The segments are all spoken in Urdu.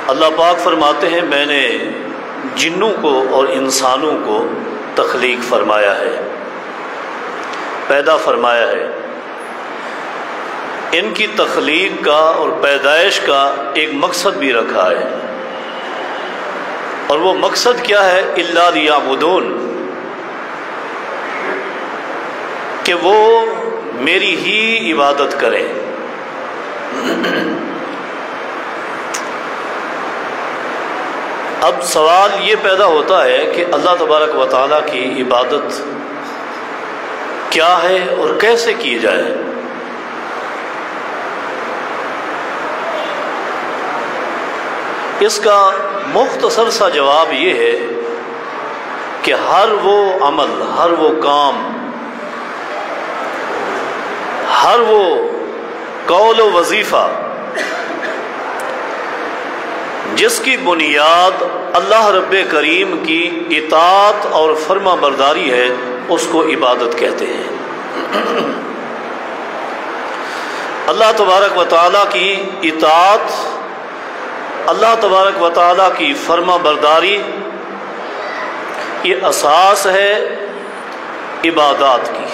اللہ پاک فرماتے ہیں میں نے جنوں کو اور انسانوں کو تخلیق فرمایا ہے، پیدا فرمایا ہے۔ ان کی تخلیق کا اور پیدائش کا ایک مقصد بھی رکھا ہے، اور وہ مقصد کیا ہے؟ الا لیعبدون، کہ وہ میری ہی عبادت کریں۔ اب سوال یہ پیدا ہوتا ہے کہ اللہ تبارک و تعالیٰ کی عبادت کیا ہے اور کیسے کی جائے؟ اس کا مختصر سا جواب یہ ہے کہ ہر وہ عمل، ہر وہ کام، ہر وہ قول و وظیفہ جس کی بنیاد اللہ رب کریم کی اطاعت اور فرما برداری ہے، اس کو عبادت کہتے ہیں۔ اللہ تبارک و تعالیٰ کی اطاعت، اللہ تبارک و تعالیٰ کی فرما برداری، یہ اساس ہے عبادات کی۔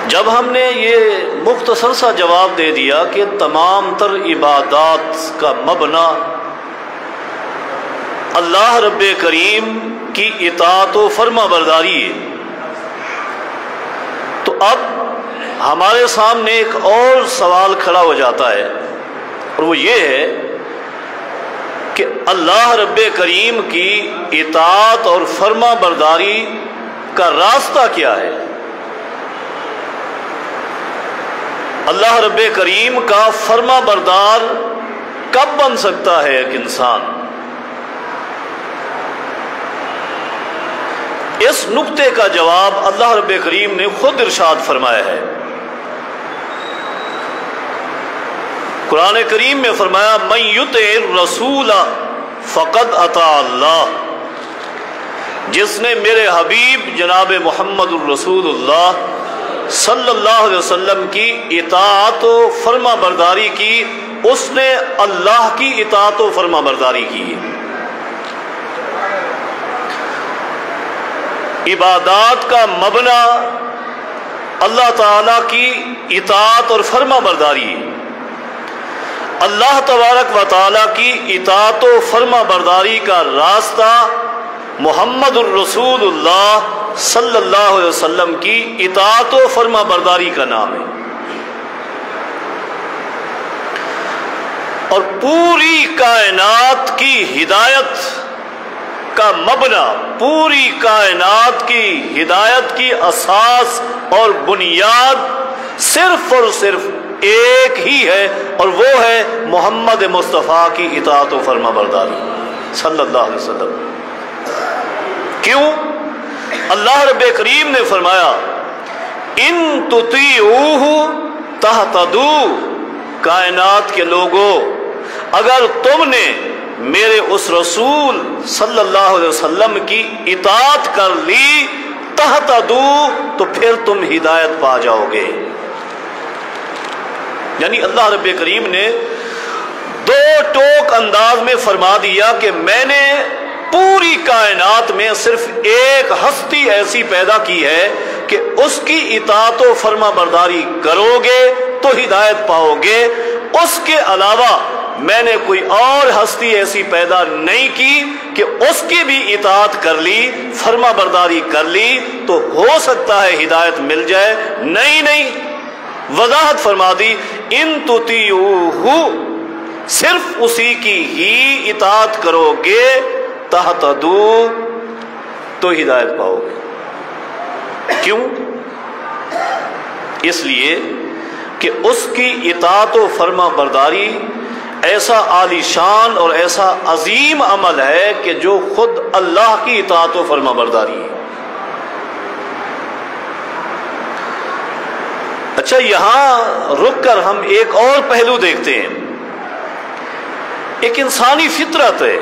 جب ہم نے یہ مختصر سا جواب دے دیا کہ تمام تر عبادات کا مبنا اللہ رب کریم کی اطاعت و فرما برداری ہے، تو اب ہمارے سامنے ایک اور سوال کھڑا ہو جاتا ہے، اور وہ یہ ہے کہ اللہ رب کریم کی اطاعت اور فرما برداری کا راستہ کیا ہے؟ اللہ رب کریم کا فرما بردار کب بن سکتا ہے ایک انسان؟ اس نقطے کا جواب اللہ رب کریم نے خود ارشاد فرمایا ہے۔ قرآن کریم میں فرمایا من یطع الرسول فقد اطاع اللہ، جس نے میرے حبیب جناب محمد الرسول اللہ صلی اللہ علیہ وسلم کی اطاعت و فرما برداری کی، اس نے اللہ کی اطاعت و فرما برداری کی۔ عبادات کا مبنا اللہ تعالی کی اطاعت اور فرما برداری، اللہ تبارک و تعالی کی اطاعت و فرما برداری کا راستہ محمد الرسول اللہ صلی اللہ علیہ وسلم کی اطاعت و فرما برداری کا نام ہے۔ اور پوری کائنات کی ہدایت کا مبنا، پوری کائنات کی ہدایت کی اساس اور بنیاد صرف اور صرف ایک ہی ہے، اور وہ ہے محمد مصطفیٰ کی اطاعت و فرما برداری صلی اللہ علیہ وسلم۔ کیوں؟ اللہ رب کریم نے فرمایا ان تطیعوہ تہتدوا، کائنات کے لوگوں اگر تم نے میرے اس رسول صلی اللہ علیہ وسلم کی اطاعت کر لی، تہتدوا، تو پھر تم ہدایت پا جاؤ گے۔ یعنی اللہ رب کریم نے دو ٹوک انداز میں فرما دیا کہ میں نے پوری کائنات میں صرف ایک ہستی ایسی پیدا کی ہے کہ اس کی اطاعت و فرما برداری کرو گے تو ہدایت پاؤ گے، اس کے علاوہ میں نے کوئی اور ہستی ایسی پیدا نہیں کی کہ اس کی بھی اطاعت کر لی، فرما برداری کر لی تو ہو سکتا ہے ہدایت مل جائے۔ نہیں، وضاحت فرما دی ان تطیعوہ، صرف اسی کی ہی اطاعت کرو گے، تہتدوا، تو ہدایت پاؤ گے۔ کیوں؟ اس لیے کہ اس کی اطاعت و فرما برداری ایسا عالی شان اور ایسا عظیم عمل ہے کہ جو خود اللہ کی اطاعت و فرما برداری ہے۔ اچھا، یہاں رک کر ہم ایک اور پہلو دیکھتے ہیں۔ ایک انسانی فطرت ہے،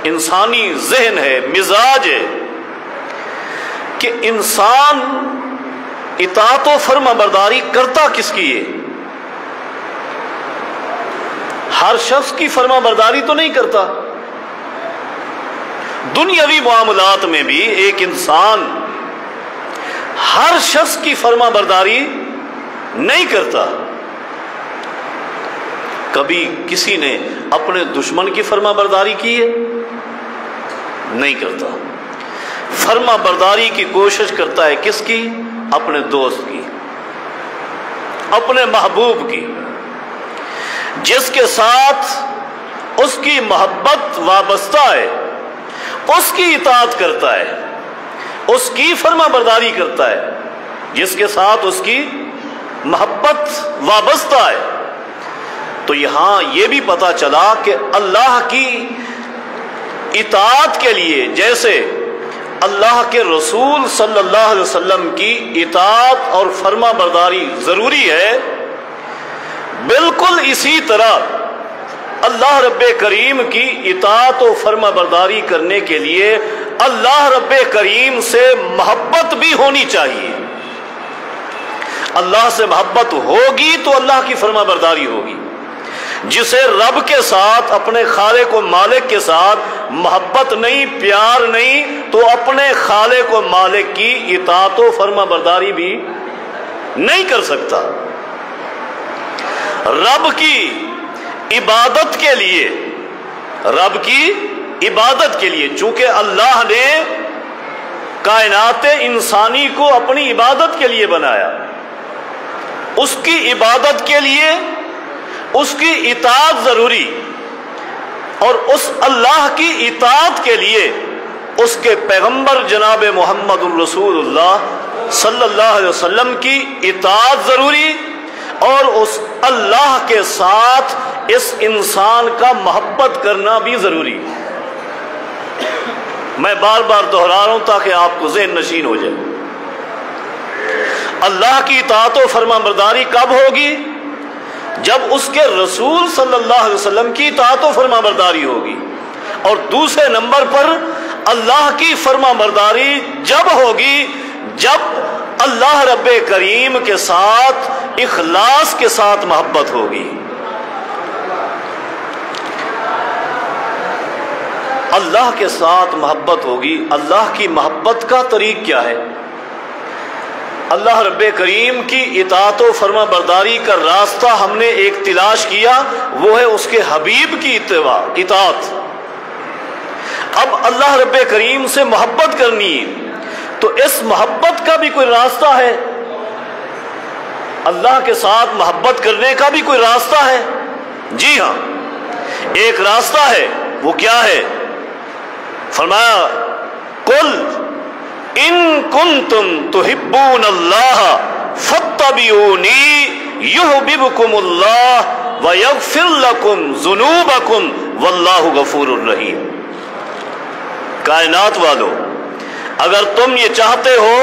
انسانی ذہن ہے، مزاج ہے کہ انسان اطاعت و فرما برداری کرتا کس کی ہے؟ ہر شخص کی فرما برداری تو نہیں کرتا۔ دنیاوی معاملات میں بھی ایک انسان ہر شخص کی فرما برداری نہیں کرتا۔ کبھی کسی نے اپنے دشمن کی فرما برداری کی ہے؟ نہیں کرتا۔ فرما برداری کی کوشش کرتا ہے کس کی؟ اپنے دوست کی، اپنے محبوب کی، جس کے ساتھ اس کی محبت وابستہ ہے، اس کی اطاعت کرتا ہے، اس کی فرما برداری کرتا ہے، جس کے ساتھ اس کی محبت وابستہ ہے۔ تو یہاں یہ بھی پتا چلا کہ اللہ کی اطاعت کے لیے جیسے اللہ کے رسول صلی اللہ علیہ وسلم کی اطاعت اور فرما برداری ضروری ہے، بالکل اسی طرح اللہ رب کریم کی اطاعت و فرما برداری کرنے کے لیے اللہ رب کریم سے محبت بھی ہونی چاہیے۔ اللہ سے محبت ہوگی تو اللہ کی فرما برداری ہوگی۔ جسے رب کے ساتھ، اپنے خالق و مالک کے ساتھ محبت نہیں، پیار نہیں، تو اپنے خالق و مالک کی اطاعت و فرما برداری بھی نہیں کر سکتا۔ رب کی عبادت کے لیے، رب کی عبادت کے لیے، چونکہ اللہ نے کائنات انسانی کو اپنی عبادت کے لیے بنایا، اس کی عبادت کے لیے اس کی اطاعت ضروری، اور اس اللہ کی اطاعت کے لیے اس کے پیغمبر جناب محمد الرسول اللہ صلی اللہ علیہ وسلم کی اطاعت ضروری، اور اس اللہ کے ساتھ اس انسان کا محبت کرنا بھی ضروری۔ میں بار بار دہرا رہا ہوں تاکہ آپ کو ذہن نشین ہو جائے۔ اللہ کی اطاعت و فرما برداری کب ہوگی؟ جب اس کے رسول صلی اللہ علیہ وسلم کی اطاعت و فرما برداری ہوگی، اور دوسرے نمبر پر اللہ کی فرما برداری جب ہوگی جب اللہ رب کریم کے ساتھ اخلاص کے ساتھ محبت ہوگی۔ اللہ کے ساتھ محبت ہوگی۔ اللہ کی محبت کا طریق کیا ہے؟ اللہ رب کریم کی اطاعت و فرما برداری کا راستہ ہم نے ایک تلاش کیا، وہ ہے اس کے حبیب کی اتباع، اطاعت۔ اب اللہ رب کریم سے محبت کرنی ہے تو اس محبت کا بھی کوئی راستہ ہے، اللہ کے ساتھ محبت کرنے کا بھی کوئی راستہ ہے۔ جی ہاں، ایک راستہ ہے۔ وہ کیا ہے؟ فرمایا قل ان کنتم تحبون اللہ فاتبعونی یحببکم اللہ ویغفر لکم ذنوبکم واللہ غفور الرحیم۔ کائنات والو، اگر تم یہ چاہتے ہو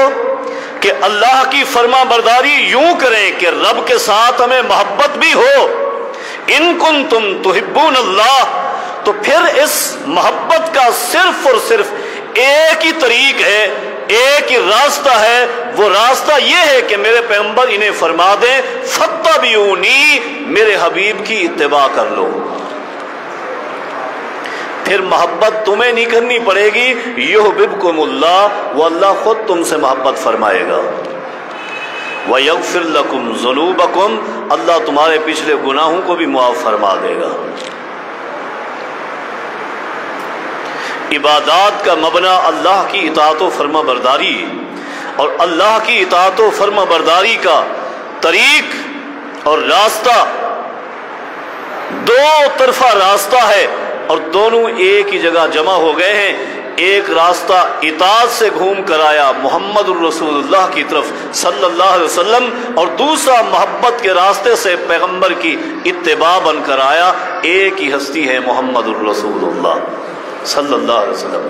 کہ اللہ کی فرما برداری یوں کریں کہ رب کے ساتھ ہمیں محبت بھی ہو، ان کنتم تحبون اللہ، تو پھر اس محبت کا صرف اور صرف ایک ہی طریق ہے، ایک ہی راستہ ہے۔ وہ راستہ یہ ہے کہ میرے پیغمبر انہیں فرما دیں فاتبعونی، میرے حبیب کی اتباع کر لو۔ پھر محبت تمہیں نہیں کرنی پڑے گی، یحببکم اللہ، وہ اللہ خود تم سے محبت فرمائے گا۔ وَيَغْفِرْ لَكُمْ ذُنُوبَكُمْ، اللہ تمہارے پچھلے گناہوں کو بھی معاف فرما دے گا۔ عبادات کا مبنی اللہ کی اطاعت و فرما برداری، اور اللہ کی اطاعت و فرما برداری کا طریق اور راستہ دو طرفہ راستہ ہے، اور دونوں ایک ہی جگہ جمع ہو گئے ہیں۔ ایک راستہ اطاعت سے گھوم کر آیا محمد الرسول اللہ کی طرف صلی اللہ علیہ وسلم، اور دوسرا محبت کے راستے سے پیغمبر کی اتباع بن کر آیا۔ ایک ہی ہستی ہے محمد الرسول اللہ صلی اللہ علیہ وسلم۔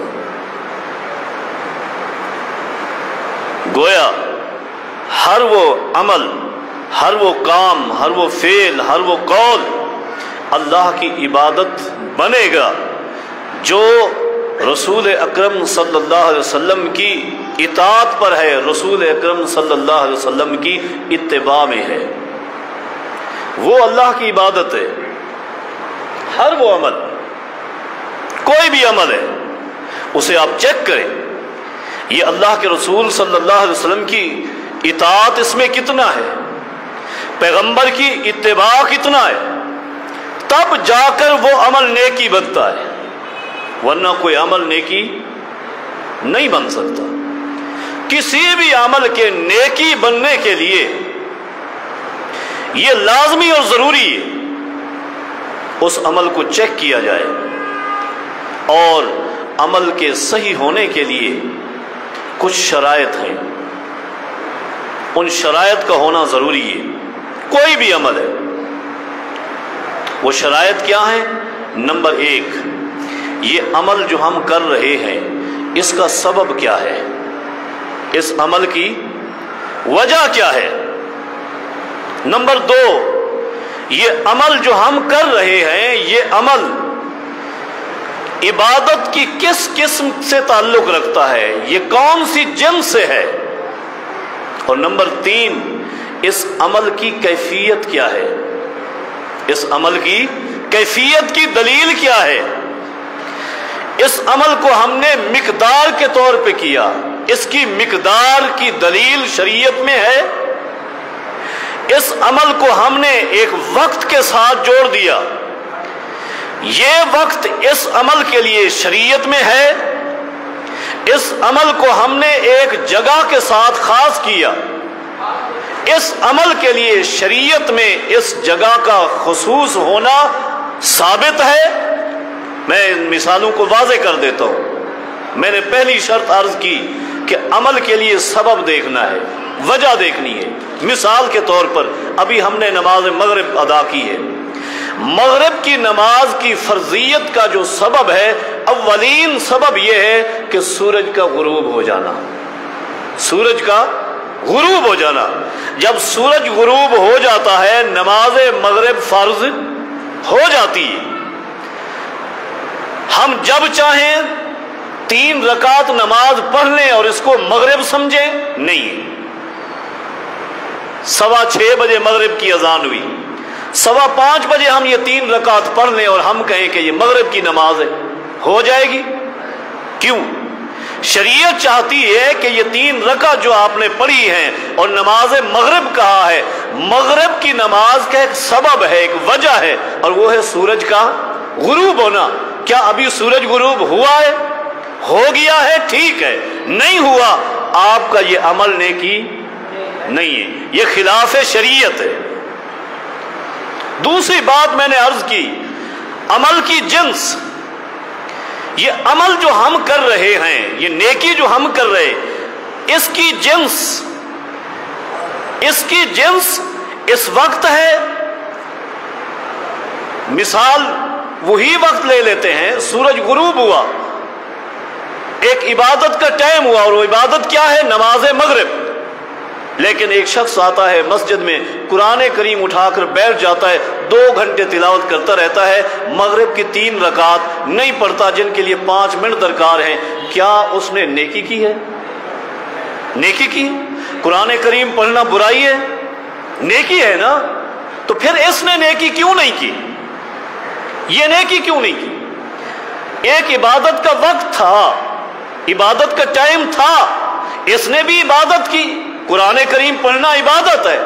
گویا ہر وہ عمل، ہر وہ کام، ہر وہ فعل، ہر وہ قول اللہ کی عبادت بنے گا جو رسول اکرم صلی اللہ علیہ وسلم کی اطاعت پر ہے، رسول اکرم صلی اللہ علیہ وسلم کی اتباع میں ہے۔ وہ اللہ کی عبادت ہے، ہر وہ عمل، کوئی بھی عمل ہے اسے آپ چیک کریں، یہ اللہ کے رسول صلی اللہ علیہ وسلم کی اطاعت اس میں کتنا ہے، پیغمبر کی اتباع کتنا ہے، تب جا کر وہ عمل نیکی بنتا ہے، ورنہ کوئی عمل نیکی نہیں بن سکتا۔ کسی بھی عمل کے نیکی بننے کے لیے یہ لازمی اور ضروری ہے اس عمل کو چیک کیا جائے، اور عمل کے صحیح ہونے کے لیے کچھ شرائط ہیں، ان شرائط کا ہونا ضروری ہے، کوئی بھی عمل ہے۔ وہ شرائط کیا ہیں؟ نمبر 1، یہ عمل جو ہم کر رہے ہیں اس کا سبب کیا ہے، اس عمل کی وجہ کیا ہے۔ نمبر 2، یہ عمل جو ہم کر رہے ہیں یہ عمل عبادت کی کس قسم سے تعلق رکھتا ہے، یہ کون سی جنس سے ہے۔ اور نمبر 3، اس عمل کی کیفیت کیا ہے، اس عمل کی کیفیت کی دلیل کیا ہے۔ اس عمل کو ہم نے مقدار کے طور پہ کیا، اس کی مقدار کی دلیل شریعت میں ہے۔ اس عمل کو ہم نے ایک وقت کے ساتھ جوڑ دیا، یہ وقت اس عمل کے لیے شریعت میں ہے۔ اس عمل کو ہم نے ایک جگہ کے ساتھ خاص کیا، اس عمل کے لیے شریعت میں اس جگہ کا خصوص ہونا ثابت ہے۔ میں ان مثالوں کو واضح کر دیتا ہوں۔ میں نے پہلی شرط عرض کی کہ عمل کے لیے سبب دیکھنا ہے، وجہ دیکھنی ہے۔ مثال کے طور پر ابھی ہم نے نماز مغرب ادا کی ہے، مغرب کی نماز کی فرضیت کا جو سبب ہے، اولین سبب یہ ہے کہ سورج کا غروب ہو جانا، سورج کا غروب ہو جانا۔ جب سورج غروب ہو جاتا ہے نماز مغرب فرض ہو جاتی ہے۔ ہم جب چاہیں 3 رکعت نماز پڑھ لیں اور اس کو مغرب سمجھیں، نہیں۔ 6:15 بجے مغرب کی اذان ہوئی، 5:15 بجے ہم یہ 3 رکعت پڑھ لیں اور ہم کہیں کہ یہ مغرب کی نماز ہے، ہو جائے گی؟ کیوں؟ شریعت چاہتی ہے کہ یہ 3 رکعت جو آپ نے پڑھی ہیں اور نماز مغرب کہا ہے، مغرب کی نماز کا ایک سبب ہے، ایک وجہ ہے، اور وہ ہے سورج کا غروب ہونا۔ کیا ابھی سورج غروب ہوا ہے؟ ہو گیا ہے، ٹھیک ہے، نہیں ہوا، آپ کا یہ عمل نیکی نہیں ہے، یہ خلاف شریعت ہے۔ دوسری بات میں نے عرض کی، عمل کی جنس، یہ عمل جو ہم کر رہے ہیں، یہ نیکی جو ہم کر رہے، اس کی جنس اس وقت ہے۔ مثال وہی وقت لے لیتے ہیں، سورج غروب ہوا، ایک عبادت کا ٹائم ہوا، اور وہ عبادت کیا ہے؟ نماز مغرب۔ لیکن ایک شخص آتا ہے مسجد میں، قرآن کریم اٹھا کر بیٹھ جاتا ہے، 2 گھنٹے تلاوت کرتا رہتا ہے، مغرب کی 3 رکعت نہیں پڑھتا جن کے لیے 5 منٹ درکار ہیں۔ کیا اس نے نیکی کی ہے؟ نیکی کی؟ قرآن کریم پڑھنا برائی ہے؟ نیکی ہے نا؟ تو پھر اس نے نیکی کیوں نہیں کی؟ یہ نیکی کیوں نہیں کی؟ ایک عبادت کا وقت تھا، عبادت کا ٹائم تھا، اس نے بھی عبادت کی۔ قرآن کریم پڑھنا عبادت ہے،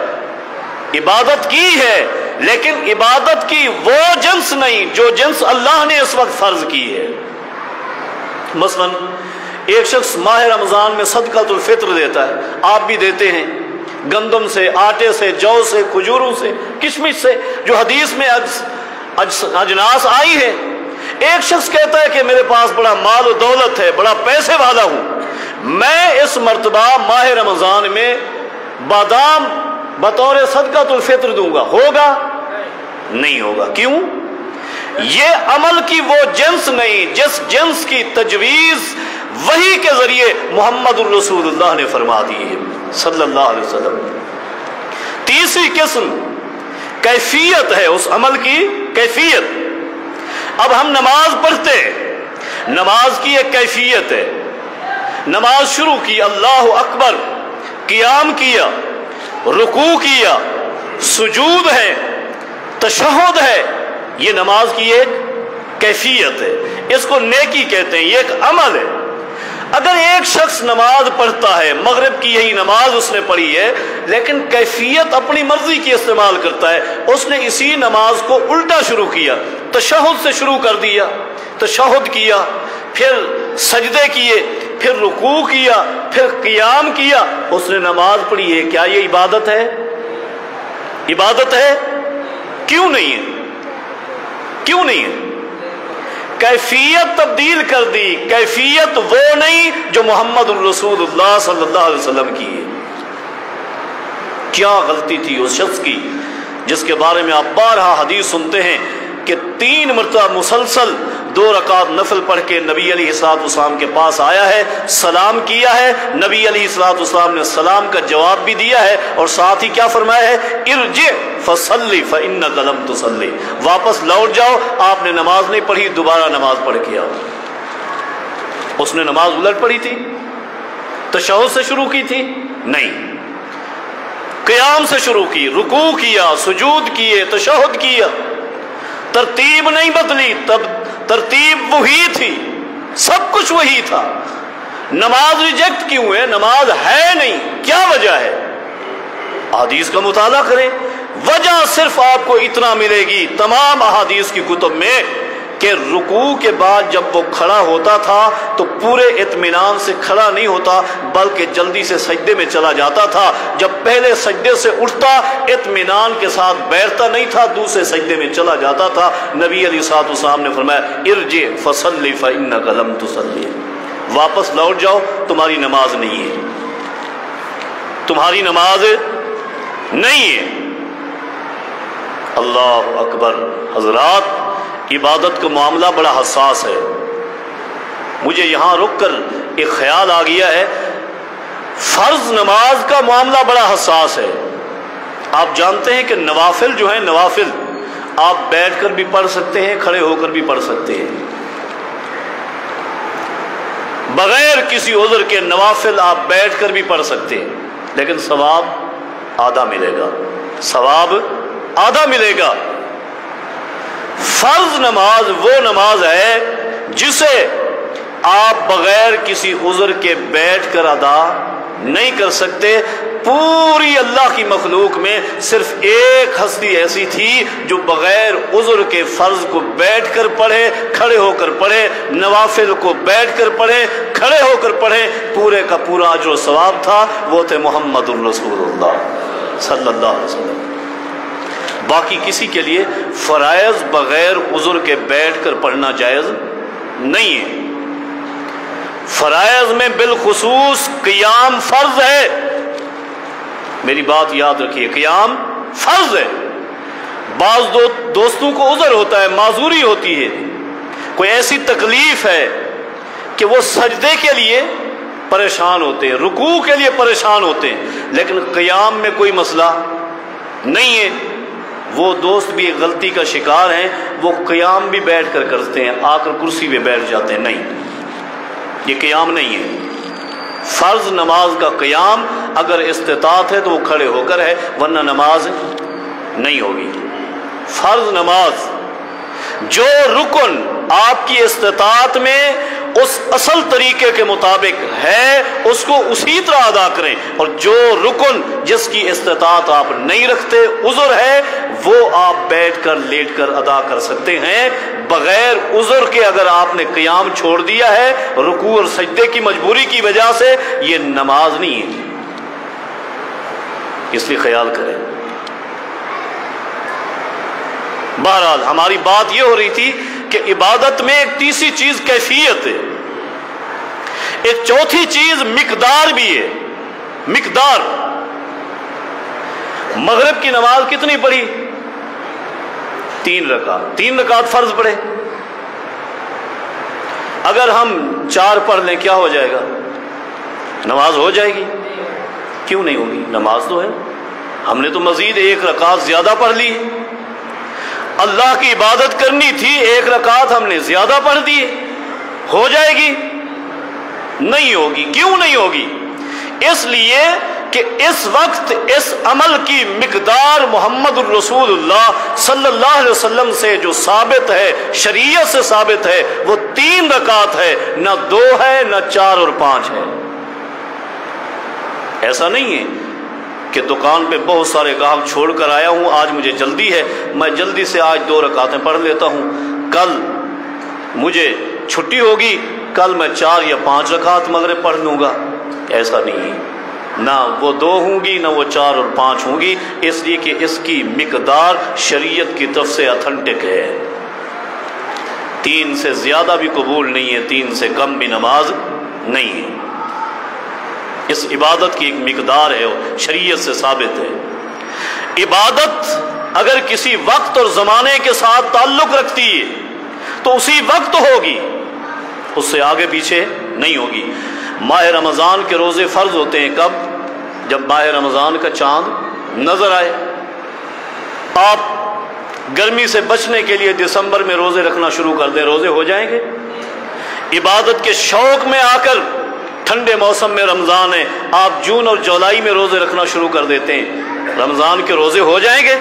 عبادت کی ہے، لیکن عبادت کی وہ جنس نہیں جو جنس اللہ نے اس وقت فرض کی ہے۔ مثلا ایک شخص ماہ رمضان میں صدقۃ الفطر دیتا ہے، آپ بھی دیتے ہیں، گندم سے، آٹے سے، جو سے، کھجوروں سے، کشمش سے، جو حدیث میں اجناس آئی ہے۔ ایک شخص کہتا ہے کہ میرے پاس بڑا مال و دولت ہے، بڑا پیسے والا ہوں، میں اس مرتبہ ماہ رمضان میں بادام بطور صدقۃ الفطر دوں گا، ہوگا؟ نہیں ہوگا۔ کیوں؟ یہ عمل کی وہ جنس نہیں جس جنس کی تجویز وحی کے ذریعے محمد الرسول اللہ نے فرما دی ہے صلی اللہ علیہ وسلم۔ تیسری قسم کیفیت ہے، اس عمل کی کیفیت۔ اب ہم نماز پڑھتے ہیں، نماز کی ایک کیفیت ہے، نماز شروع کی، اللہ اکبر، قیام کیا، رکوع کیا، سجود ہے، تشہد ہے، یہ نماز کی ایک کیفیت ہے، اس کو نیکی کہتے ہیں، یہ ایک عمل ہے۔ اگر ایک شخص نماز پڑھتا ہے، مغرب کی یہی نماز اس نے پڑھی ہے، لیکن کیفیت اپنی مرضی کی استعمال کرتا ہے، اس نے اسی نماز کو الٹا شروع کیا، تشہد سے شروع کر دیا، تشہد کیا، پھر سجدے کیے، پھر رکوع کیا، پھر قیام کیا، اس نے نماز پڑھی ہے، کیا یہ عبادت ہے؟ عبادت ہے؟ کیوں نہیں ہے؟ کیوں نہیں ہے؟ کیفیت تبدیل کر دی، کیفیت وہ نہیں جو محمد الرسول اللہ صلی اللہ علیہ وسلم کی ہے۔ کیا غلطی تھی اس شخص کی جس کے بارے میں آپ بارہا حدیث سنتے ہیں کہ 3 مرتبہ مسلسل 2 رکعت نفل پڑھ کے نبی علیہ السلام کے پاس آیا ہے، سلام کیا ہے، نبی علیہ السلام نے سلام کا جواب بھی دیا ہے، اور ساتھ ہی کیا فرمایا ہے؟ ارجع فصلی فإنک لم تصلی، واپس لوٹ جاؤ، آپ نے نماز نہیں پڑھی، دوبارہ نماز پڑھ کے آؤ۔ اس نے نماز الٹ پڑھی تھی؟ تشہد سے شروع کی تھی؟ نہیں، قیام سے شروع کی، رکوع کیا، سجود کیے، تشہد کیا، ترتیب نہیں بدلی، تب ترتیب وہی تھی، سب کچھ وہی تھا۔ نماز ریجیکٹ کیوں ہے؟ نماز ہے نہیں، کیا وجہ ہے؟ احادیث کا مطالعہ کریں، وجہ صرف آپ کو اتنا ملے گی تمام احادیث کی کتب میں کہ رکوع کے بعد جب وہ کھڑا ہوتا تھا تو پورے اطمینان سے کھڑا نہیں ہوتا، بلکہ جلدی سے سجدے میں چلا جاتا تھا۔ جب پہلے سجدے سے اٹھتا اطمینان کے ساتھ بیٹھتا نہیں تھا، دوسرے سجدے میں چلا جاتا تھا۔ نبی علیہ السلام نے فرمایا ارجع فصلی فإنک لم تصلی، واپس لوٹ جاؤ، تمہاری نماز نہیں ہے، تمہاری نماز نہیں ہے۔ اللہ اکبر۔ حضرات، عبادت کا معاملہ بڑا حساس ہے۔ مجھے یہاں رک کر ایک خیال آ گیا ہے، فرض نماز کا معاملہ بڑا حساس ہے۔ آپ جانتے ہیں کہ نوافل جو ہیں، نوافل آپ بیٹھ کر بھی پڑھ سکتے ہیں، کھڑے ہو کر بھی پڑھ سکتے ہیں، بغیر کسی عذر کے نوافل آپ بیٹھ کر بھی پڑھ سکتے ہیں، لیکن ثواب آدھا ملے گا، ثواب آدھا ملے گا۔ فرض نماز وہ نماز ہے جسے آپ بغیر کسی عذر کے بیٹھ کر ادا نہیں کر سکتے۔ پوری اللہ کی مخلوق میں صرف ایک ہستی ایسی تھی جو بغیر عذر کے فرض کو بیٹھ کر پڑھے، کھڑے ہو کر پڑھے، نوافل کو بیٹھ کر پڑھے، کھڑے ہو کر پڑھے، پورے کا پورا اجر و ثواب تھا، وہ تھے محمد الرسول اللہ صلی اللہ علیہ وسلم۔ باقی کسی کے لیے فرائض بغیر عذر کے بیٹھ کر پڑھنا جائز نہیں ہے۔ فرائض میں بالخصوص قیام فرض ہے، میری بات یاد رکھیے، قیام فرض ہے۔ بعض دوستوں کو عذر ہوتا ہے، معذوری ہوتی ہے، کوئی ایسی تکلیف ہے کہ وہ سجدے کے لیے پریشان ہوتے ہیں، رکوع کے لیے پریشان ہوتے ہیں، لیکن قیام میں کوئی مسئلہ نہیں ہے۔ وہ دوست بھی ایک غلطی کا شکار ہیں، وہ قیام بھی بیٹھ کر کرتے ہیں، آ کر کرسی پہ بیٹھ جاتے ہیں، نہیں، یہ قیام نہیں ہے۔ فرض نماز کا قیام اگر استطاعت ہے تو وہ کھڑے ہو کر ہے، ورنہ نماز نہیں ہوگی۔ فرض نماز جو رکن آپ کی استطاعت میں اس اصل طریقے کے مطابق ہے اس کو اسی طرح ادا کریں، اور جو رکن جس کی استطاعت آپ نہیں رکھتے، عذر ہے، وہ آپ بیٹھ کر لیٹ کر ادا کر سکتے ہیں۔ بغیر عذر کے اگر آپ نے قیام چھوڑ دیا ہے رکوع اور سجدے کی مجبوری کی وجہ سے، یہ نماز نہیں ہے، اس لیے خیال کریں۔ بہرحال ہماری بات یہ ہو رہی تھی کہ عبادت میں ایک تیسری چیز کیفیت ہے، ایک چوتھی چیز مقدار بھی ہے، مقدار۔ مغرب کی نماز کتنی پڑھی؟ 3 رکعت، 3 رکعت فرض پڑھے۔ اگر ہم 4 پڑھ لیں کیا ہو جائے گا؟ نماز ہو جائے گی؟ کیوں نہیں ہوگی؟ نماز تو ہے، ہم نے تو مزید 1 رکعت زیادہ پڑھ لی، اللہ کی عبادت کرنی تھی، 1 رکعت ہم نے زیادہ پڑھ دی، ہو جائے گی؟ نہیں ہوگی۔ کیوں نہیں ہوگی؟ اس لیے کہ اس وقت اس عمل کی مقدار محمد الرسول اللہ صلی اللہ علیہ وسلم سے جو ثابت ہے، شریعت سے ثابت ہے، وہ 3 رکعت ہے، نہ 2 ہے، نہ 4 اور 5 ہے۔ ایسا نہیں ہے کہ دکان پہ بہت سارے گاہک چھوڑ کر آیا ہوں، آج مجھے جلدی ہے، میں جلدی سے آج 2 رکعتیں پڑھ لیتا ہوں، کل مجھے چھٹی ہوگی، کل میں 4 یا 5 رکعت مغرب پڑھ لوں گا۔ ایسا نہیں ہے، نہ وہ 2 ہوں گی، نہ وہ 4 اور 5 ہوں گی، اس لیے کہ اس کی مقدار شریعت کی طرف سے اتھنٹک ہے۔ 3 سے زیادہ بھی قبول نہیں ہے، 3 سے کم بھی نماز نہیں ہے۔ اس عبادت کی ایک مقدار ہے، شریعت سے ثابت ہے۔ عبادت اگر کسی وقت اور زمانے کے ساتھ تعلق رکھتی ہے تو اسی وقت ہوگی، اس سے آگے پیچھے نہیں ہوگی۔ ماہ رمضان کے روزے فرض ہوتے ہیں کب؟ جب ماہ رمضان کا چاند نظر آئے۔ آپ گرمی سے بچنے کے لیے دسمبر میں روزے رکھنا شروع کر دیں، روزے ہو جائیں گے۔ عبادت کے شوق میں آ کر ٹھنڈے موسم میں رمضان ہے، آپ جون اور جولائی میں روزے رکھنا شروع کر دیتے ہیں، رمضان کے روزے ہو جائیں گے؟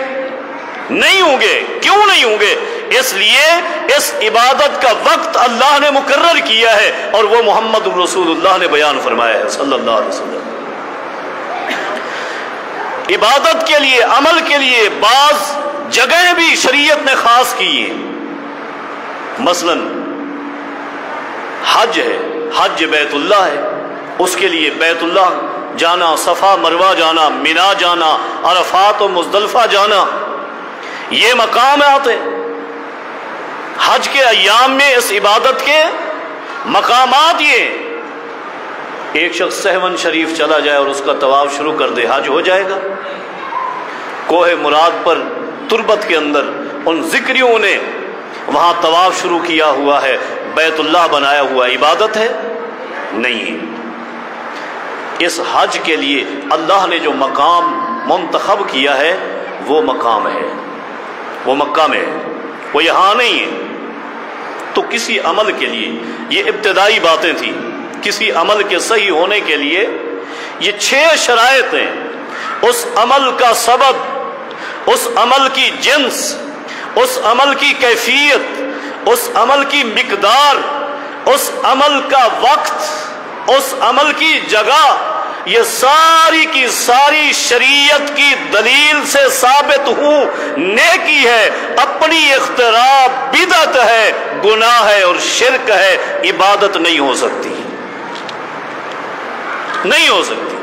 نہیں ہوں گے۔ کیوں نہیں ہوں گے؟ اس لیے اس عبادت کا وقت اللہ نے مقرر کیا ہے اور وہ محمد رسول اللہ نے بیان فرمایا ہے صلی اللہ علیہ وسلم۔ عبادت کے لیے، عمل کے لیے بعض جگہیں بھی شریعت نے خاص کی ہیں۔ مثلا حج ہے، حج بیت اللہ ہے، اس کے لیے بیت اللہ جانا، صفا مروہ جانا، مینا جانا، عرفات و مزدلفہ جانا، یہ مقامات ہیں۔ حج کے ایام میں اس عبادت کے مقامات یہ، ایک شخص سہون شریف چلا جائے اور اس کا طواف شروع کر دے، حج ہو جائے گا۔ کوہ مراد پر تربت کے اندر ان ذکریوں نے وہاں طواف شروع کیا ہوا ہے، بیت اللہ بنایا ہوا، عبادت ہے؟ نہیں۔ اس حج کے لیے اللہ نے جو مقام منتخب کیا ہے وہ مقام ہے، وہ مکہ میں ہے، وہ یہاں نہیں ہے۔ تو کسی عمل کے لیے، یہ ابتدائی باتیں تھیں، کسی عمل کے صحیح ہونے کے لیے یہ 6 شرائط ہیں۔ اس عمل کا سبب، اس عمل کی جنس، اس عمل کی کیفیت، اس عمل کی مقدار، اس عمل کا وقت، اس عمل کی جگہ، یہ ساری کی ساری شریعت کی دلیل سے ثابت ہوں۔ نیکی ہے، اپنی اختراع، بدعت ہے، گناہ ہے اور شرک ہے، عبادت نہیں ہو سکتی، نہیں ہو سکتی۔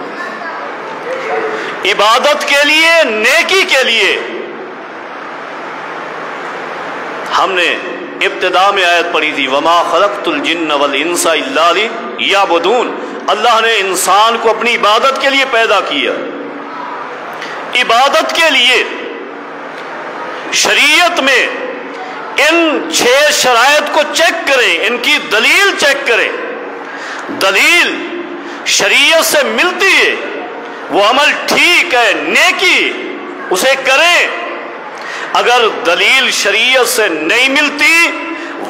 عبادت کے لیے، نیکی کے لیے ہم نے ابتدا میں آیت پڑھی تھی، وَمَا خَلَقْتُ الْجِنَّ وَالْإِنسَ إِلَّا لِيَعْبُدُونَ۔ اللہ نے انسان کو اپنی عبادت کے لیے پیدا کیا۔ عبادت کے لیے شریعت میں ان 6 شرائط کو چیک کریں، ان کی دلیل چیک کریں۔ دلیل شریعت سے ملتی ہے، وہ عمل ٹھیک ہے، نیکی، اسے کریں۔ اگر دلیل شریعت سے نہیں ملتی،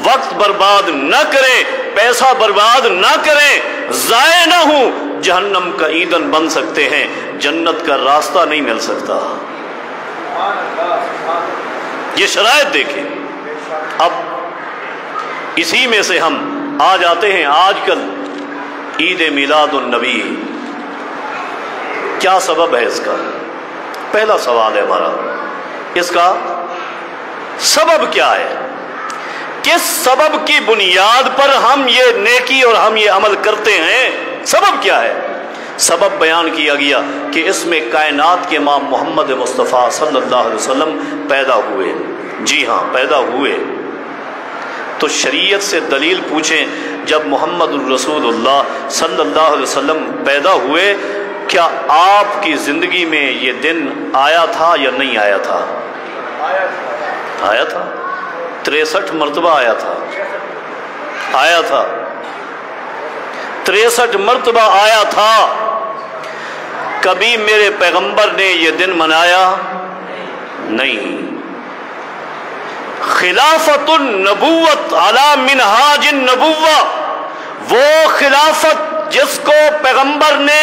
وقت برباد نہ کریں، پیسہ برباد نہ کریں، ضائع نہ ہوں، جہنم کا ایندھن بن سکتے ہیں، جنت کا راستہ نہیں مل سکتا۔ یہ شرائط دیکھیں۔ اب اسی میں سے ہم آ جاتے ہیں آج کل عید میلاد النبی، کیا سبب ہے اس کا؟ پہلا سوال ہے ہمارا، اس کا سبب کیا ہے؟ کس سبب کی بنیاد پر ہم یہ نیکی اور ہم یہ عمل کرتے ہیں؟ سبب کیا ہے؟ سبب بیان کیا گیا کہ اس میں کائنات کے امام محمد مصطفیٰ صلی اللہ علیہ وسلم پیدا ہوئے۔ جی ہاں، پیدا ہوئے۔ تو شریعت سے دلیل پوچھیں، جب محمد الرسول اللہ صلی اللہ علیہ وسلم پیدا ہوئے، کیا آپ کی زندگی میں یہ دن آیا تھا یا نہیں آیا تھا؟ آیا تھا، 63 مرتبہ آیا تھا، آیا تھا، 63 مرتبہ آیا تھا۔ کبھی میرے پیغمبر نے یہ دن منایا نہیں۔ خلافت النبوت علی منہاج النبوہ، وہ خلافت جس کو پیغمبر نے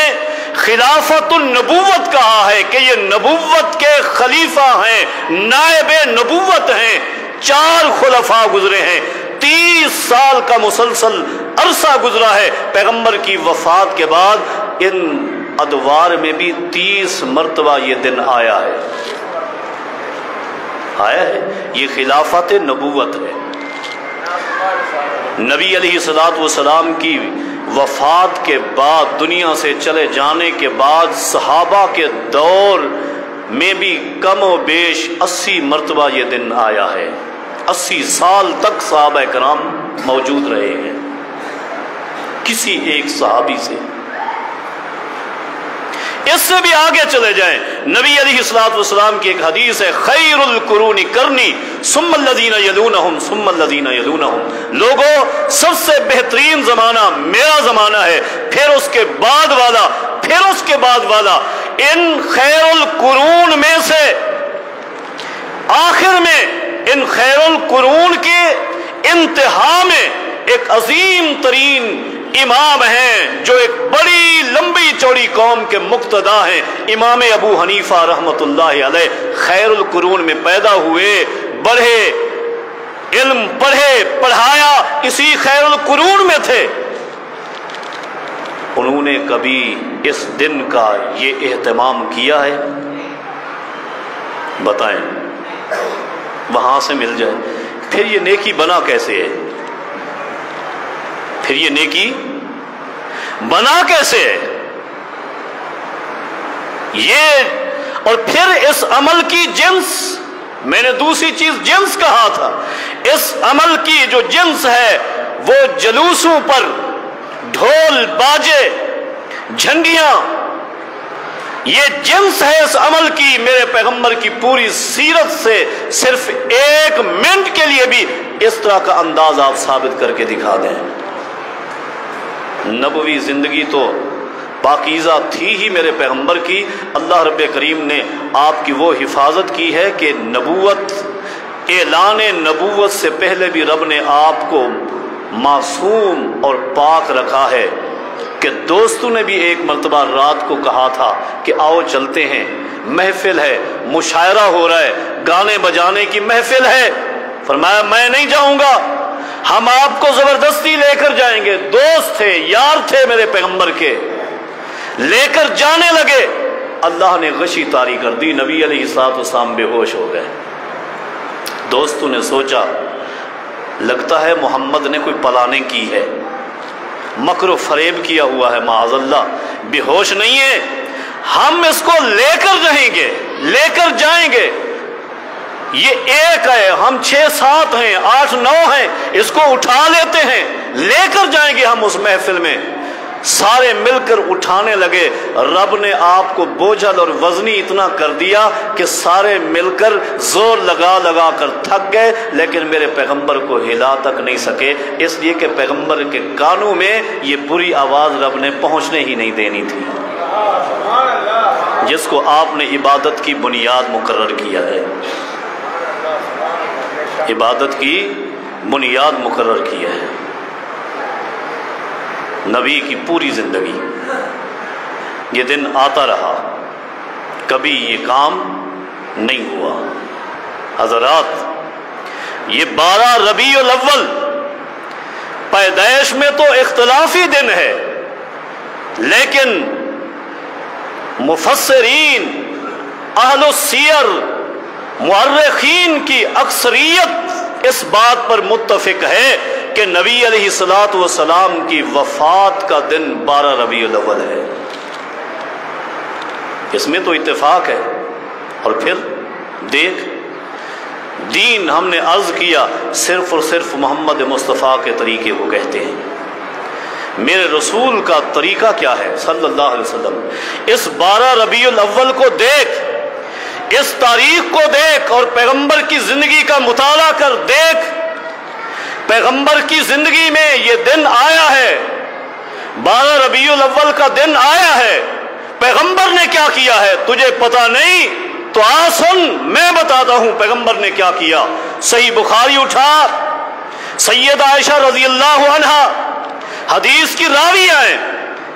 خلافت النبوت کہا ہے کہ یہ نبوت کے خلیفہ ہیں، نائب نبوت ہیں، 4 خلفاء گزرے ہیں، 30 سال کا مسلسل عرصہ گزرا ہے پیغمبر کی وفات کے بعد، ان ادوار میں بھی 30 مرتبہ یہ دن آیا ہے، یہ خلافت نبوت ہے۔ نبی علیہ الصلوۃ والسلام کی وفات کے بعد، دنیا سے چلے جانے کے بعد، صحابہ کے دور میں بھی کم و بیش 80 مرتبہ یہ دن آیا ہے۔ 80 سال تک صحابہ کرام موجود رہے ہیں، کسی ایک صحابی سے۔ اس سے بھی آگے چلے جائیں، نبی علیہ الصلوۃ والسلام کی ایک حدیث ہے، خیر القرون قرنی ثم الذین یلونہم ثم الذین یلونہم، لوگوں سب سے بہترین زمانہ میرا زمانہ ہے، پھر اس کے بعد والا، پھر اس کے بعد والا۔ ان خیر القرون میں سے آخر میں، ان خیر القرون کے انتہا میں ایک عظیم ترین امام ہیں جو ایک بڑی لمبی چوڑی قوم کے مقتدا ہیں، امام ابو حنیفہ رحمت اللہ علیہ، خیر القرون میں پیدا ہوئے، بڑھے، علم پڑھے، پڑھایا، اسی خیر القرون میں تھے۔ انہوں نے کبھی اس دن کا یہ اہتمام کیا ہے؟ بتائیں، وہاں سے مل جائے۔ پھر یہ نیکی بنا کیسے ہے؟ پھر یہ نیکی بنا کیسے ہے؟ یہ اور پھر اس عمل کی جنس، میں نے دوسری چیز جنس کہا تھا، اس عمل کی جو جنس ہے وہ جلوسوں پر ڈھول باجے جھنڈیاں، یہ جنس ہے اس عمل کی۔ میرے پیغمبر کی پوری سیرت سے صرف 1 منٹ کے لیے بھی اس طرح کا انداز آپ ثابت کر کے دکھا دیں۔ نبوی زندگی تو پاکیزہ تھی ہی میرے پیغمبر کی، اللہ رب کریم نے آپ کی وہ حفاظت کی ہے کہ نبوت، اعلان نبوت سے پہلے بھی رب نے آپ کو معصوم اور پاک رکھا ہے، کہ دوستوں نے بھی ایک مرتبہ رات کو کہا تھا کہ آؤ چلتے ہیں، محفل ہے، مشاعرہ ہو رہا ہے، گانے بجانے کی محفل ہے، فرمایا میں نہیں جاؤں گا، ہم آپ کو زبردستی لے کر جائیں گے۔ دوست تھے، یار تھے میرے پیغمبر کے، لے کر جانے لگے، اللہ نے غشی طاری کر دی، نبی علیہ الصلوۃ والسلام بے ہوش ہو گئے۔ دوستوں نے سوچا لگتا ہے محمد نے کوئی پلاننگ کی ہے، مکر و فریب کیا ہوا ہے، معاذ اللہ، بے ہوش نہیں ہے، ہم اس کو لے کر رہیں گے، لے کر جائیں گے، یہ ایک ہے، ہم 6-7 ہیں، 8-9 ہیں، اس کو اٹھا لیتے ہیں، لے کر جائیں گے ہم اس محفل میں۔ سارے مل کر اٹھانے لگے، رب نے آپ کو بوجھل اور وزنی اتنا کر دیا کہ سارے مل کر زور لگا لگا کر تھک گئے، لیکن میرے پیغمبر کو ہلا تک نہیں سکے، اس لیے کہ پیغمبر کے کانوں میں یہ بری آواز رب نے پہنچنے ہی نہیں دینی تھی، جس کو آپ نے عبادت کی بنیاد مقرر کیا ہے، عبادت کی بنیاد مقرر کیا ہے۔ نبی کی پوری زندگی یہ دن آتا رہا، کبھی یہ کام نہیں ہوا۔ حضرات، یہ 12 ربیع الاول پیدائش میں تو اختلافی دن ہے، لیکن مفسرین، اہل السیر، مورخین کی اکثریت اس بات پر متفق ہے کہ نبی علیہ الصلوۃ والسلام کی وفات کا دن 12 ربیع الاول ہے، اس میں تو اتفاق ہے۔ اور پھر دیکھ، دین ہم نے عرض کیا صرف اور صرف محمد مصطفیٰ کے طریقے کو کہتے ہیں۔ میرے رسول کا طریقہ کیا ہے صلی اللہ علیہ وسلم؟ اس 12 ربیع الاول کو دیکھ، اس تاریخ کو دیکھ اور پیغمبر کی زندگی کا مطالعہ کر دیکھ، پیغمبر کی زندگی میں یہ دن آیا ہے، 12 ربیع الاول کا دن آیا ہے، پیغمبر نے کیا کیا ہے تجھے پتا نہیں؟ تو آ سن، میں بتاتا ہوں پیغمبر نے کیا کیا۔ صحیح بخاری اٹھا، سید عائشہ رضی اللہ عنہا حدیث کی راویہ ہیں،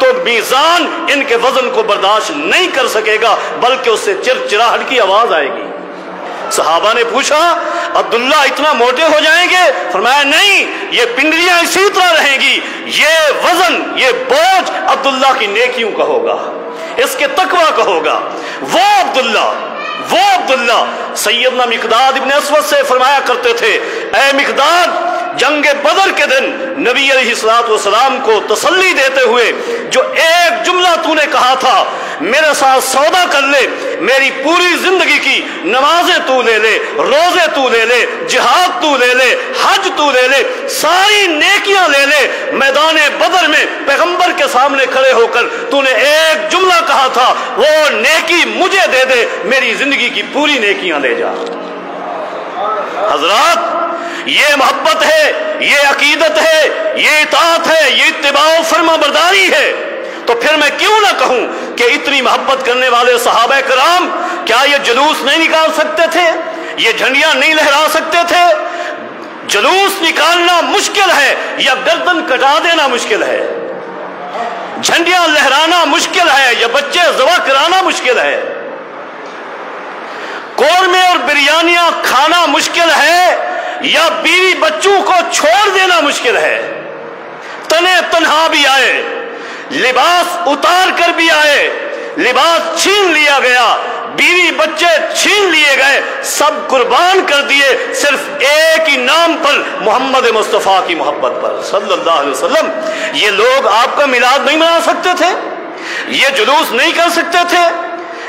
تو میزان ان کے وزن کو برداشت نہیں کر سکے گا، بلکہ اس سے چرچراہٹ کی آواز آئے گی۔ صحابہ نے پوچھا عبداللہ اتنا موٹے ہو جائیں گے؟ فرمایا نہیں، یہ پنڈلیاں اسی طرح رہیں گی، یہ وزن، یہ بوجھ عبداللہ کی نیکیوں کا ہوگا، اس کے تقوی کا ہوگا۔ وہ عبداللہ سیدنا مقداد ابن اسود سے فرمایا کرتے تھے، اے مقداد، جنگ بدر کے دن نبی علیہ السلام کو تسلی دیتے ہوئے جو ایک جملہ تو نے کہا تھا، میرے ساتھ سودا کر لے، میری پوری زندگی کی نمازیں تو لے لے، روزے تو لے لے، جہاد تو لے لے، حج تو لے لے، ساری نیکیاں لے لے، میدان بدر میں پیغمبر کے سامنے کھڑے ہو کر تو نے ایک جملہ کہا تھا، وہ نیکی مجھے دے دے، میری زندگی کی پوری نیکیاں لے جا۔ حضرات، یہ محبت ہے، یہ عقیدت ہے، یہ اطاعت ہے، یہ اتباع و فرما برداری ہے۔ تو پھر میں کیوں نہ کہوں کہ اتنی محبت کرنے والے صحابہ کرام کیا یہ جلوس نہیں نکال سکتے تھے؟ یہ جھنڈیاں نہیں لہرا سکتے تھے؟ جلوس نکالنا مشکل ہے یا گردن کٹا دینا مشکل ہے؟ جھنڈیاں لہرانا مشکل ہے یا بچے ذبح کرانا مشکل ہے؟ قورمے اور بریانیاں کھانا مشکل ہے یا بیوی بچوں کو چھوڑ دینا مشکل ہے؟ تنے تنہا بھی آئے، لباس اتار کر بھی آئے، لباس چھین لیا گیا، بیوی بچے چھین لیے گئے، سب قربان کر دیے صرف ایک ہی نام پر، محمد مصطفیٰ کی محبت پر صلی اللہ علیہ وسلم۔ یہ لوگ آپ کا میلاد نہیں منا سکتے تھے؟ یہ جلوس نہیں کر سکتے تھے؟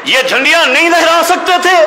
یہ جھنڈیاں نہیں لہرا سکتے تھے؟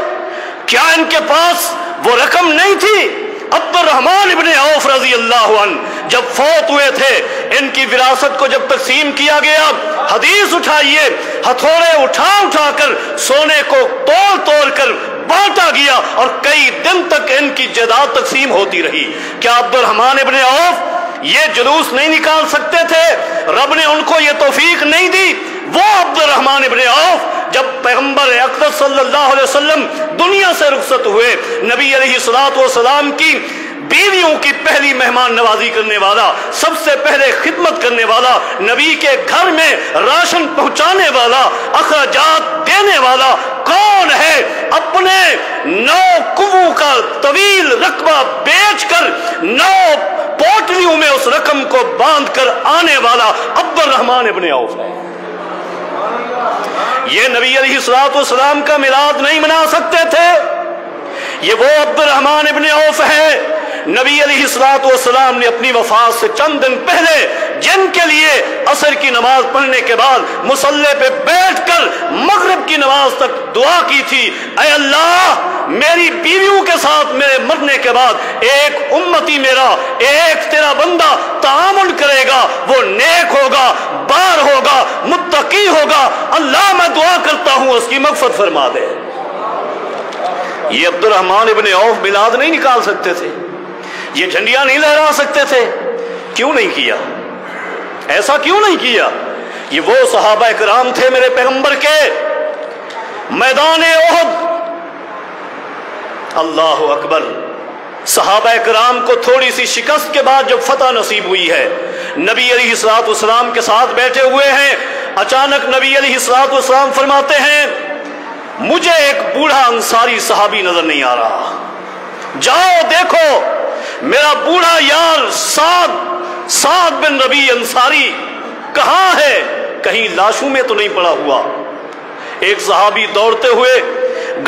کیا ان کے پاس وہ رقم نہیں تھی؟ عبد الرحمن ابن عوف رضی اللہ عنہ جب فوت ہوئے تھے، ان کی وراثت کو جب تقسیم کیا گیا، حدیث اٹھائیے، ہتھوڑے اٹھا کر سونے کو توڑ کر بانٹا گیا اور کئی دن تک ان کی جائیداد تقسیم ہوتی رہی۔ کیا عبد الرحمن ابن عوف یہ جلوس نہیں نکال سکتے تھے؟ رب نے ان کو یہ توفیق نہیں دی؟ وہ عبد الرحمن ابن عوف جب پیغمبر اقدس صلی اللہ علیہ وسلم دنیا سے رخصت ہوئے، نبی علیہ السلام کی بیویوں کی پہلی مہمان نوازی کرنے والا، سب سے پہلے خدمت کرنے والا، نبی کے گھر میں راشن پہنچانے والا، اخراجات دینے والا کون ہے؟ اپنے 9 کوہوں کا طویل رقبہ بیچ کر 9 پوٹلیوں میں اس رقم کو باندھ کر آنے والا عبد الرحمن ابن عوف ہے۔ یہ نبی علیہ السلام کا میلاد نہیں منا سکتے تھے؟ یہ وہ عبد الرحمن ابن عوف ہے نبی علیہ السلام نے اپنی وفات سے چند دن پہلے جن کے لیے عصر کی نماز پڑھنے کے بعد مصلی پہ بیٹھ کر مغرب کی نماز تک دعا کی تھی، اے اللہ میری بیویوں کے ساتھ میرے مرنے کے بعد ایک امتی میرا، ایک تیرا بندہ تعامل کرے گا، وہ نیک ہوگا، بار ہوگا، متقی ہوگا، اللہ میں دعا کرتا ہوں اس کی مغفرت فرما دے۔ یہ عبد الرحمن ابن عوف میلاد نہیں نکال سکتے تھے؟ یہ جھنڈیاں نہیں لہرا سکتے تھے؟ کیوں نہیں کیا؟ ایسا کیوں نہیں کیا؟ یہ وہ صحابہ کرام تھے میرے پیغمبر کے، میدان احد، اللہ اکبر، صحابہ کرام کو تھوڑی سی شکست کے بعد جب فتح نصیب ہوئی ہے، نبی علیہ السلام کے ساتھ بیٹھے ہوئے ہیں، اچانک نبی علیہ السلام فرماتے ہیں مجھے ایک بوڑھا انصاری صحابی نظر نہیں آ رہا، جاؤ دیکھو میرا بوڑھا یار سعد بن ربیع انصاری کہاں ہے؟ کہیں لاشوں میں تو نہیں پڑا ہوا؟ ایک صحابی دوڑتے ہوئے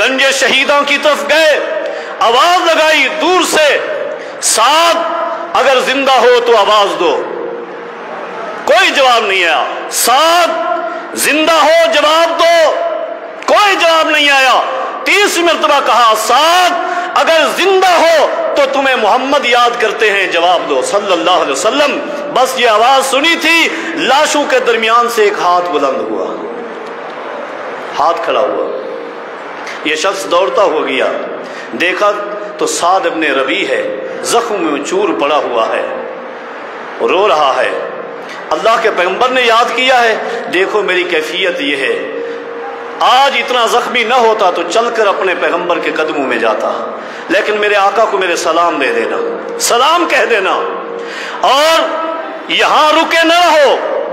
گنج شہیدوں کی طرف گئے، آواز لگائی دور سے، سعد اگر زندہ ہو تو آواز دو۔ کوئی جواب نہیں آیا۔ سعد زندہ ہو جواب دو، کوئی جواب نہیں آیا۔ تیسری مرتبہ کہا سعد اگر زندہ ہو تو تمہیں محمد یاد کرتے ہیں، جواب دو صلی اللہ علیہ وسلم۔ بس یہ آواز سنی تھی، لاشوں کے درمیان سے ایک ہاتھ بلند ہوا، ہاتھ کھڑا ہوا، یہ شخص دوڑتا ہو گیا، دیکھا تو سعد ابن ربیع ہے، زخم میں چور پڑا ہوا ہے، رو رہا ہے۔ اللہ کے پیغمبر نے یاد کیا ہے، دیکھو میری کیفیت یہ ہے، آج اتنا زخمی نہ ہوتا تو چل کر اپنے پیغمبر کے قدموں میں جاتا، لیکن میرے آقا کو میرے سلام دے دینا، سلام کہہ دینا، اور یہاں رکے نہ رہو،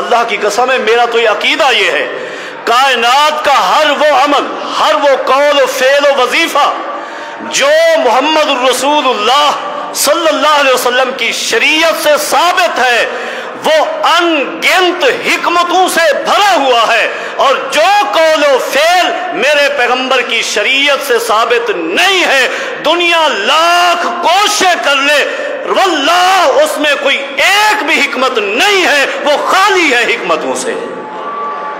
اللہ کی قسم ہے میرا تو یہ عقیدہ یہ ہے، کائنات کا ہر وہ عمل، ہر وہ قول و فعل و وظیفہ جو محمد الرسول اللہ صلی اللہ علیہ وسلم کی شریعت سے ثابت ہے، وہ ان گنت حکمتوں سے بھرا ہوا ہے، اور جو قول و فعل میرے پیغمبر کی شریعت سے ثابت نہیں ہے، دنیا لاکھ کوشش کر لے، واللہ اس میں کوئی ایک بھی حکمت نہیں ہے، وہ خالی ہے حکمتوں سے۔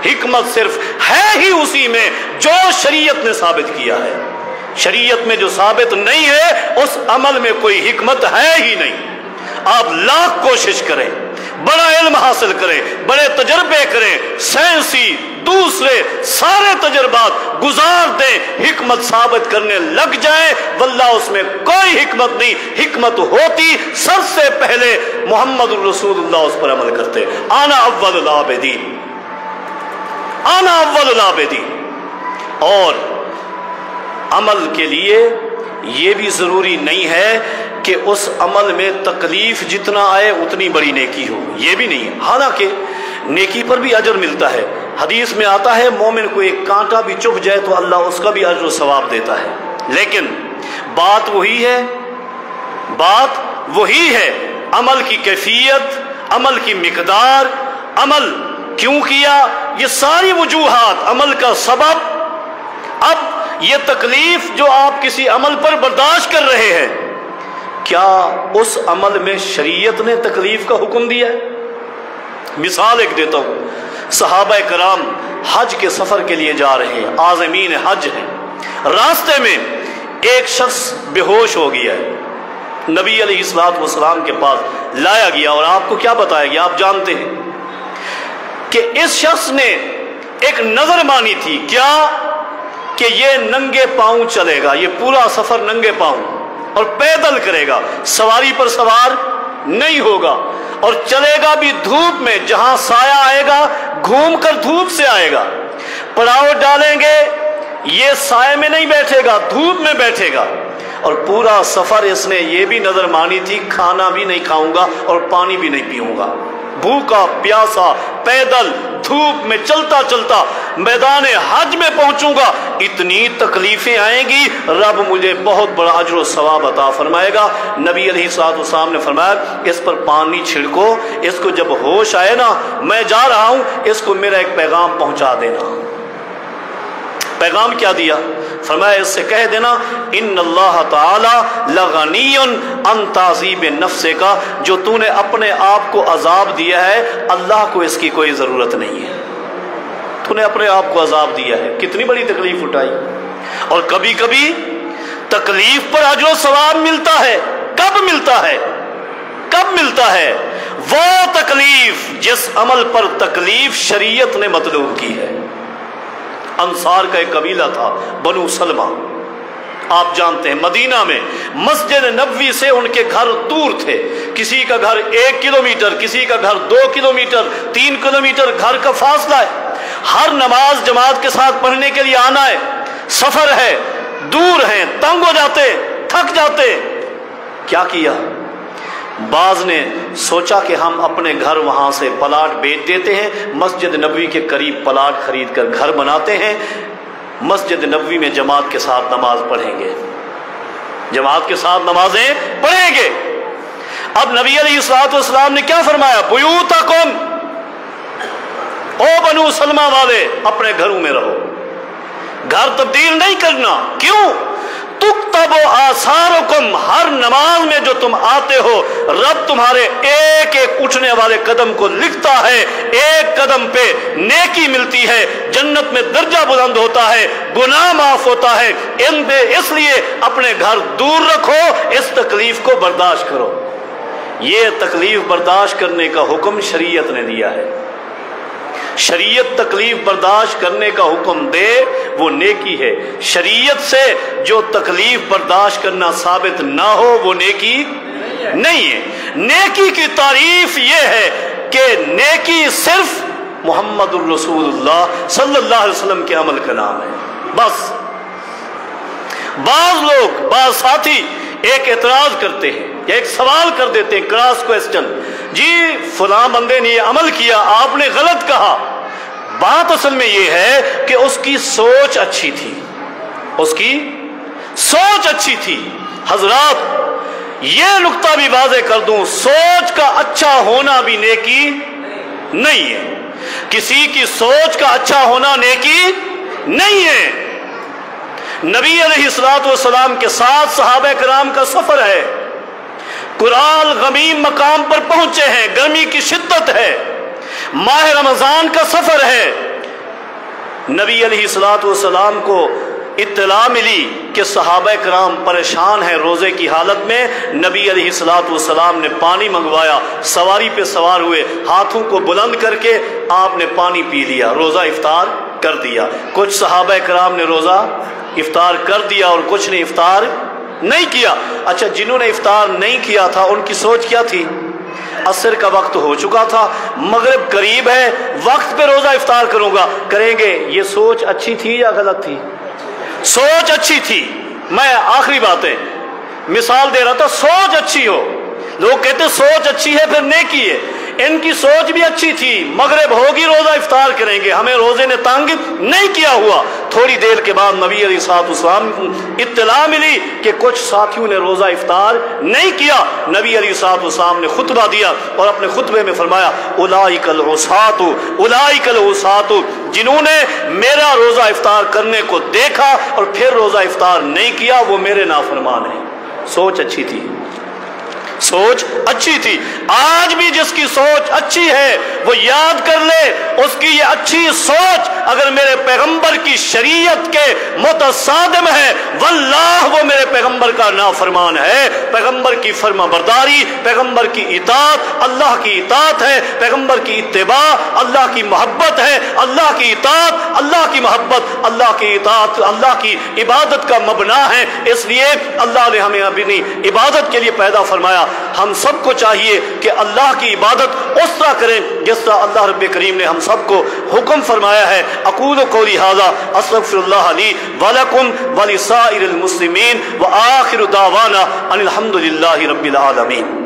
حکمت صرف ہے ہی اسی میں جو شریعت نے ثابت کیا ہے، شریعت میں جو ثابت نہیں ہے اس عمل میں کوئی حکمت ہے ہی نہیں۔ آپ لاکھ کوشش کریں، بڑا علم حاصل کریں، بڑے تجربے کریں، سائنسی دوسرے سارے تجربات گزار دیں، حکمت ثابت کرنے لگ جائیں، واللہ اس میں کوئی حکمت نہیں۔ حکمت ہوتی سب سے پہلے محمد الرسول اللہ اس پر عمل کرتے۔ انا اول العابدین، انا اول العابدین۔ اور عمل کے لیے یہ بھی ضروری نہیں ہے کہ اس عمل میں تکلیف جتنا آئے اتنی بڑی نیکی ہو، یہ بھی نہیں ہے، حالانکہ نیکی پر بھی اجر ملتا ہے۔ حدیث میں آتا ہے مومن کو ایک کانٹا بھی چبھ جائے تو اللہ اس کا بھی اجر و ثواب دیتا ہے، لیکن بات وہی ہے عمل کی کیفیت، عمل کی مقدار، عمل کیوں کیا، یہ ساری وجوہات عمل کا سبب۔ اب یہ تکلیف جو آپ کسی عمل پر برداشت کر رہے ہیں، کیا اس عمل میں شریعت نے تکلیف کا حکم دیا ہے؟ مثال ایک دیتا ہوں، صحابہ کرام حج کے سفر کے لیے جا رہے ہیں، عازمین حج ہیں، راستے میں ایک شخص بے ہوش ہو گیا ہے، نبی علیہ السلام کے پاس لایا گیا، اور آپ کو کیا بتایا گیا، آپ جانتے ہیں کہ اس شخص نے ایک نظر مانی تھی، کیا کہ یہ ننگے پاؤں چلے گا، یہ پورا سفر ننگے پاؤں، اور پیدل کرے گا، سواری پر سوار نہیں ہوگا، اور چلے گا بھی دھوپ میں، جہاں سایہ آئے گا گھوم کر دھوپ سے آئے گا، پڑاؤ ڈالیں گے یہ سائے میں نہیں بیٹھے گا، دھوپ میں بیٹھے گا، اور پورا سفر اس نے یہ بھی نظر مانی تھی کھانا بھی نہیں کھاؤں گا اور پانی بھی نہیں پیوں گا، بھوکا پیاسا پیدل دھوپ میں چلتا چلتا میدان حج میں پہنچوں گا، اتنی تکلیفیں آئیں گی، رب مجھے بہت بڑا اجر و ثواب عطا فرمائے گا۔ نبی علیہ السلام نے فرمایا اس پر پانی چھڑکو، اس کو جب ہوش آئے نا، میں جا رہا ہوں، اس کو میرا ایک پیغام پہنچا دینا۔ پیغام کیا دیا؟ فرمایا اس سے کہہ دینا ان اللہ تعالی لغنی عن تعذیب نفس کا، جو تو نے اپنے آپ کو عذاب دیا ہے اللہ کو اس کی کوئی ضرورت نہیں ہے، تو نے اپنے آپ کو عذاب دیا ہے، کتنی بڑی تکلیف اٹھائی۔ اور کبھی کبھی تکلیف پر اجر و ثواب ملتا ہے، کب ملتا ہے؟ کب ملتا ہے؟ وہ تکلیف جس عمل پر تکلیف شریعت نے مطلوب کی ہے۔ انصار کا ایک قبیلہ تھا بنو سلمہ، آپ جانتے ہیں مدینہ میں مسجد نبوی سے ان کے گھر دور تھے، کسی کا گھر 1 کلومیٹر، کسی کا گھر 2 کلومیٹر، 3 کلومیٹر گھر کا فاصلہ ہے، ہر نماز جماعت کے ساتھ پڑھنے کے لیے آنا ہے، سفر ہے، دور ہیں، تنگ ہو جاتے، تھک جاتے۔ کیا کیا؟ بعض نے سوچا کہ ہم اپنے گھر وہاں سے پلاٹ بیچ دیتے ہیں، مسجد نبوی کے قریب پلاٹ خرید کر گھر بناتے ہیں، مسجد نبوی میں جماعت کے ساتھ نماز پڑھیں گے، جماعت کے ساتھ نمازیں پڑھیں گے۔ اب نبی علیہ السلام نے کیا فرمایا؟ بیوتکم، او بنو سلمہ والے اپنے گھروں میں رہو، گھر تبدیل نہیں کرنا۔ کیوں؟ تکتب آثارکم، ہر نماز میں جو تم آتے ہو رب تمہارے ایک ایک اٹھنے والے قدم کو لکھتا ہے، ایک قدم پہ نیکی ملتی ہے، جنت میں درجہ بلند ہوتا ہے، گناہ معاف ہوتا ہے۔ ان پہ اس لیے اپنے گھر دور رکھو، اس تکلیف کو برداشت کرو۔ یہ تکلیف برداشت کرنے کا حکم شریعت نے دیا ہے۔ شریعت تکلیف برداشت کرنے کا حکم دے وہ نیکی ہے، شریعت سے جو تکلیف برداشت کرنا ثابت نہ ہو وہ نیکی نہیں ہے۔ نیکی کی تعریف یہ ہے کہ نیکی صرف محمد الرسول اللہ صلی اللہ علیہ وسلم کے عمل کا نام ہے، بس۔ بعض لوگ، بعض ساتھی ایک اعتراض کرتے ہیں یا ایک سوال کر دیتے ہیں، کراس کوئسچن، جی فلاں بندے نے یہ عمل کیا، آپ نے غلط کہا۔ بات اصل میں یہ ہے کہ اس کی سوچ اچھی تھی، اس کی سوچ اچھی تھی۔ حضرات یہ نقطہ بھی واضح کر دوں، سوچ کا اچھا ہونا بھی نیکی نہیں ہے، کسی کی سوچ کا اچھا ہونا نیکی نہیں ہے۔ نبی علیہ الصلوۃ والسلام کے ساتھ صحابہ کرام کا سفر ہے، قرال غمیم مقام پر پہنچے ہیں، گرمی کی شدت ہے، ماہ رمضان کا سفر ہے۔ نبی علیہ الصلوۃ والسلام کو اطلاع ملی کہ صحابہ کرام پریشان ہیں روزے کی حالت میں۔ نبی علیہ الصلوۃ والسلام نے پانی منگوایا، سواری پہ سوار ہوئے، ہاتھوں کو بلند کر کے آپ نے پانی پی لیا، روزہ افطار کر دیا۔ کچھ صحابہ کرام نے روزہ افطار کر دیا اور کچھ نے افطار نہیں کیا۔ اچھا، جنہوں نے افطار نہیں کیا تھا ان کی سوچ کیا تھی؟ عصر کا وقت ہو چکا تھا، مغرب قریب ہے، وقت پہ روزہ افطار کریں گے۔ یہ سوچ اچھی تھی یا غلط تھی؟ سوچ اچھی تھی۔ میں آخری باتیں مثال دے رہا تھا، سوچ اچھی ہو، لوگ کہتے سوچ اچھی ہے پھر نیکی ہے، ان کی سوچ بھی اچھی تھی، مغرب ہوگی روزہ افطار کریں گے، ہمیں روزے نے تنگ نہیں کیا ہوا۔ تھوڑی دیر کے بعد نبی علیہ الصلوۃ والسلام کو اطلاع ملی کہ کچھ ساتھیوں نے روزہ افطار نہیں کیا۔ نبی علیہ الصلوۃ والسلام نے خطبہ دیا اور اپنے خطبے میں فرمایا، اولئک العصاۃ، اولئک العصاۃ، جنہوں نے میرا روزہ افطار کرنے کو دیکھا اور پھر روزہ افطار نہیں کیا وہ میرے نافرمان ہیں۔ سوچ اچھی تھی، سوچ اچھی تھی۔ آج بھی جس کی سوچ اچھی ہے وہ یاد کر لے، اس کی یہ اچھی سوچ اگر میرے پیغمبر کی شریعت کے متصادم ہے، واللہ وہ میرے پیغمبر کا نافرمان ہے۔ پیغمبر کی فرما برداری، پیغمبر کی اطاعت اللہ کی اطاعت ہے، پیغمبر کی اتباع اللہ کی محبت ہے، اللہ کی اطاعت اللہ کی محبت، اللہ کی اطاعت اللہ کی عبادت کا مبنا ہے۔ اس لیے اللہ نے ہمیں اپنی عبادت کے لیے پیدا فرمایا۔ ہم سب کو چاہیے کہ اللہ کی عبادت اس طرح کریں جس طرح اللہ رب کریم نے ہم سب کو حکم فرمایا ہے۔ اقول قولی ھذا استغفر اللہ لی ولکم ولسائر المسلمین وآخر دعوانا ان الحمد للہ رب العالمین۔